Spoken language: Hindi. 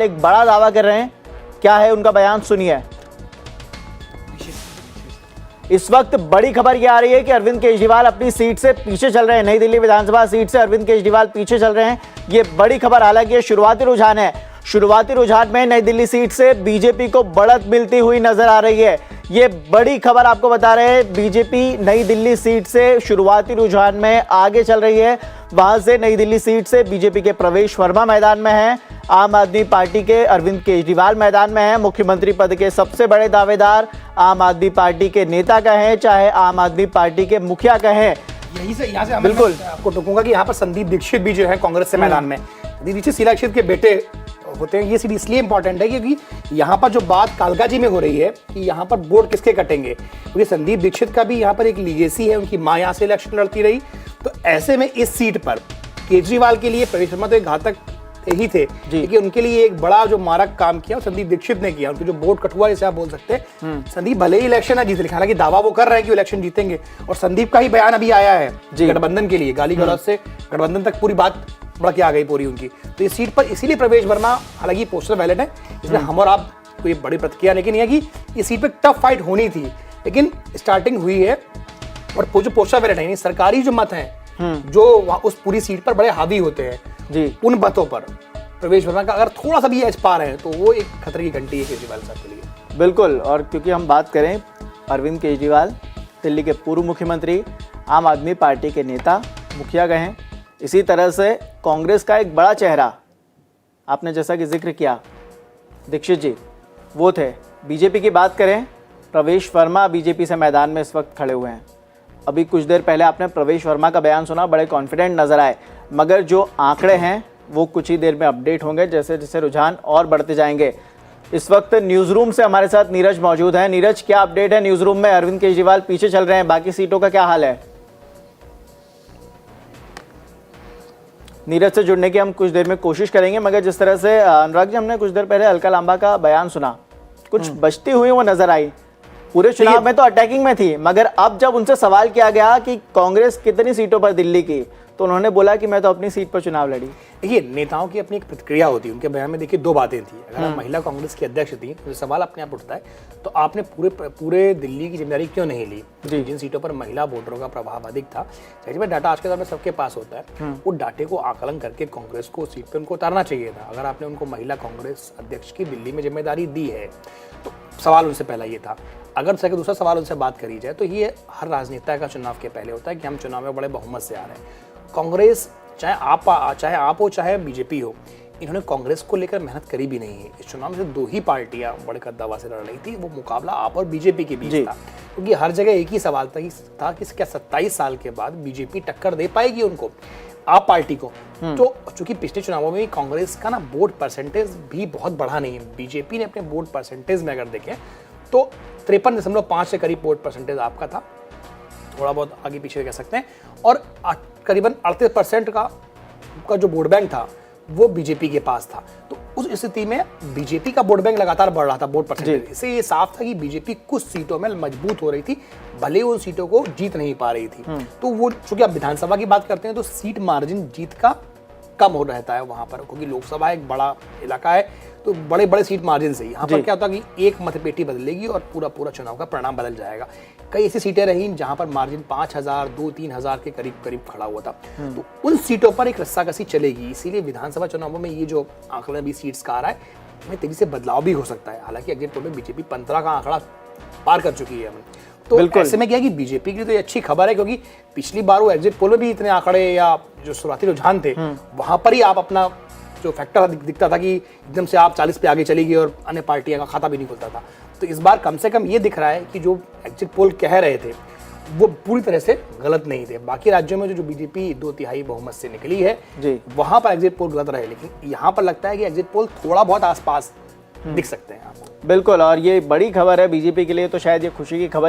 एक बड़ा दावा कर रहे हैं, क्या है उनका बयान सुनिए। इस वक्त बड़ी खबर यह आ रही है कि अरविंद केजरीवाल अपनी सीट से पीछे चल रहे हैं। नई दिल्ली विधानसभा सीट से अरविंद केजरीवाल पीछे चल रहे हैं। ये बड़ी खबर, हालांकि ये शुरुआती रुझान है। शुरुआती रुझान में नई दिल्ली सीट से बीजेपी को बढ़त मिलती हुई नजर आ रही है। ये बड़ी खबर आपको बता रहे हैं। बीजेपी नई दिल्ली सीट से शुरुआती रुझान में आगे चल रही है। वहां से नई दिल्ली सीट से बीजेपी के प्रवेश वर्मा मैदान में हैं। आम आदमी पार्टी के अरविंद केजरीवाल मैदान में हैं। मुख्यमंत्री पद के सबसे बड़े दावेदार आम आदमी पार्टी के नेता कहें, चाहे आम आदमी पार्टी के मुखिया कहें। यहीं से यहाँ से बिल्कुल आपको टोकूंगा कि यहाँ पर संदीप दीक्षित भी जो है कांग्रेस से मैदान में। संदीप दीक्षित शीला दीक्षित के बेटे होते हैं। ये सीट इसलिए इंपॉर्टेंट है क्योंकि यहाँ पर जो बात कालकाजी में हो रही है कि यहाँ पर वोट किसके कटेंगे, क्योंकि संदीप दीक्षित का भी यहाँ पर एक लीगेसी है। उनकी माँ यहाँ से इलेक्शन लड़ती रही, तो ऐसे में इस सीट पर केजरीवाल के लिए प्रवेश वर्मा तो एक घातक ही थे, क्योंकि उनके लिए एक बड़ा जो मारक काम किया संदीप दीक्षित ने किया। उनके जो वोट कटुआ जैसे आप बोल सकते हैं। संदीप भले ही इलेक्शन ना जीत रहे, हालांकि दावा वो कर रहे हैं कि इलेक्शन जीतेंगे, और संदीप का ही बयान अभी आया है गठबंधन के लिए। गाली गलौज से गठबंधन तक पूरी बात बढ़ के आ गई पूरी उनकी। तो इस सीट पर इसीलिए प्रवेश वर्मा, हालांकि पोस्टर वैलेट है, इसमें हम और आप कोई बड़ी प्रतिक्रिया लेकिन यह कि इस सीट पर टफ फाइट होनी थी, लेकिन स्टार्टिंग हुई है। और जो पोस्टर वैलेट है, सरकारी जो मत है जो उस पूरी सीट पर बड़े हावी होते हैं जी, उन मतों पर प्रवेश वर्मा का अगर थोड़ा सा भी एज पा रहे हैं तो वो एक खतरे की घंटी है केजरीवाल साहब के लिए। बिल्कुल। और क्योंकि हम बात करें अरविंद केजरीवाल दिल्ली के पूर्व मुख्यमंत्री, आम आदमी पार्टी के नेता, मुखिया गए हैं, इसी तरह से कांग्रेस का एक बड़ा चेहरा, आपने जैसा कि जिक्र किया दीक्षित जी, वो थे। बीजेपी की बात करें, प्रवेश वर्मा बीजेपी से मैदान में इस वक्त खड़े हुए हैं। अभी कुछ देर पहले आपने प्रवेश वर्मा का बयान सुना, बड़े कॉन्फिडेंट नजर आए, मगर जो आंकड़े हैं वो कुछ ही देर में अपडेट होंगे जैसे जैसे रुझान और बढ़ते जाएंगे। इस वक्त न्यूज़ रूम से हमारे साथ नीरज मौजूद है। नीरज, क्या अपडेट है न्यूज़ रूम में? अरविंद केजरीवाल पीछे चल रहे हैं, बाकी सीटों का क्या हाल है? नीरज से जुड़ने की हम कुछ देर में कोशिश करेंगे, मगर जिस तरह से अनुराग जी, हमने कुछ देर पहले अलका लांबा का बयान सुना, कुछ बचती हुई वो नजर आई। पूरे चुनाव में तो अटैकिंग में थी, मगर अब जब उनसे सवाल किया गया कि कांग्रेस कितनी सीटों पर दिल्ली की, तो उन्होंने बोला कि मैं तो अपनी सीट पर चुनाव लड़ी। देखिए, नेताओं की अपनी एक प्रतिक्रिया होती है। उनके बयान में देखिए दो बातें थी। अगर आप महिला कांग्रेस की अध्यक्ष थी तो सवाल अपने आप उठता है, तो आपने पूरे दिल्ली की जिम्मेदारी क्यों नहीं ली? जिन सीटों पर महिला वोटरों का प्रभाव अधिक था, चाहिए डाटा आज के दौर में सबके पास होता है, वो डाटे को आकलन करके कांग्रेस को सीट पर उनको उतारना चाहिए था। अगर आपने उनको महिला कांग्रेस अध्यक्ष की दिल्ली में जिम्मेदारी दी है, तो सवाल उनसे पहला ये था। अगर दूसरा सवाल उनसे बात करी जाए तो ये हर राजनेता का चुनाव के पहले होता है कि हम चुनाव में बड़े बहुमत से आ रहे हैं। कांग्रेस, चाहे आप हो चाहे बीजेपी हो, इन्होंने कांग्रेस को लेकर मेहनत करी भी नहीं है। इस चुनाव में से दो ही पार्टियां बड़े कद्दावा से लड़ रही थी, वो मुकाबला आप और बीजेपी के बीच था, क्योंकि हर जगह एक ही सवाल था कि क्या 27 साल के बाद बीजेपी टक्कर दे पाएगी उनको, आप पार्टी को? तो चूंकि पिछले चुनावों में कांग्रेस का ना वोट परसेंटेज भी बहुत बढ़ा नहीं है। बीजेपी ने अपने वोट परसेंटेज में अगर देखें तो 53.5 से करीब वोट परसेंटेज आपका था, थोड़ा बहुत आगे पीछे कह सकते हैं, और करीबन 38% का जो वोट बैंक था वो बीजेपी के पास था। तो उस स्थिति में बीजेपी का वोट बैंक लगातार बढ़ रहा था, वोट परसेंटेज। इससे ये साफ था कि बीजेपी कुछ सीटों में मजबूत हो रही थी, भले उन सीटों को जीत नहीं पा रही थी। तो वो चूंकि आप विधानसभा की बात करते हैं तो सीट मार्जिन जीत का कम हो रहता है वहां पर, क्योंकि लोकसभा एक बड़ा इलाका है, तो बड़े बड़े सीट मार्जिन से यहाँ पर क्या होता है कि एक मतपेटी बदलेगी और पूरा चुनाव का परिणाम बदल जाएगा। कई ऐसी सीटें रही जहां पर मार्जिन 5,000 2-3 हज़ार के करीब खड़ा हुआ था। तो उन सीटों पर एक रस्साकसी चलेगी। इसीलिए विधानसभा चुनावों में ये जो आंकड़ा 20 सीट्स का आ रहा है, इसमें तेजी से बदलाव भी हो सकता है। हालांकि एग्जिट पोल में बीजेपी 15 का आंकड़ा पार कर चुकी है। तो ऐसे में क्या है कि बीजेपी के लिए तो ये अच्छी खबर है, क्योंकि पिछली बार वो एग्जिट पोल में भी इतने आंकड़े या जो शुरुआती रुझान थे वहां पर ही आप अपना जो फैक्टर दिखता था कि एकदम से आप 40 पे आगे चली गई और अन्य पार्टियां का खाता भी नहीं खुलता था। तो इस बार कम से कम ये दिख रहा है कि जो एग्जिट पोल कह रहे थे वो पूरी तरह से गलत नहीं थे। बाकी राज्यों में जो बीजेपी 2/3 बहुमत से निकली है वहां पर एग्जिट पोल गलत रहे, लेकिन यहाँ पर लगता है कि एग्जिट पोल थोड़ा बहुत आसपास दिख सकते हैं आपको। बिल्कुल, और ये बड़ी खबर है बीजेपी के लिए, तो शायद ये खुशी की खबर ही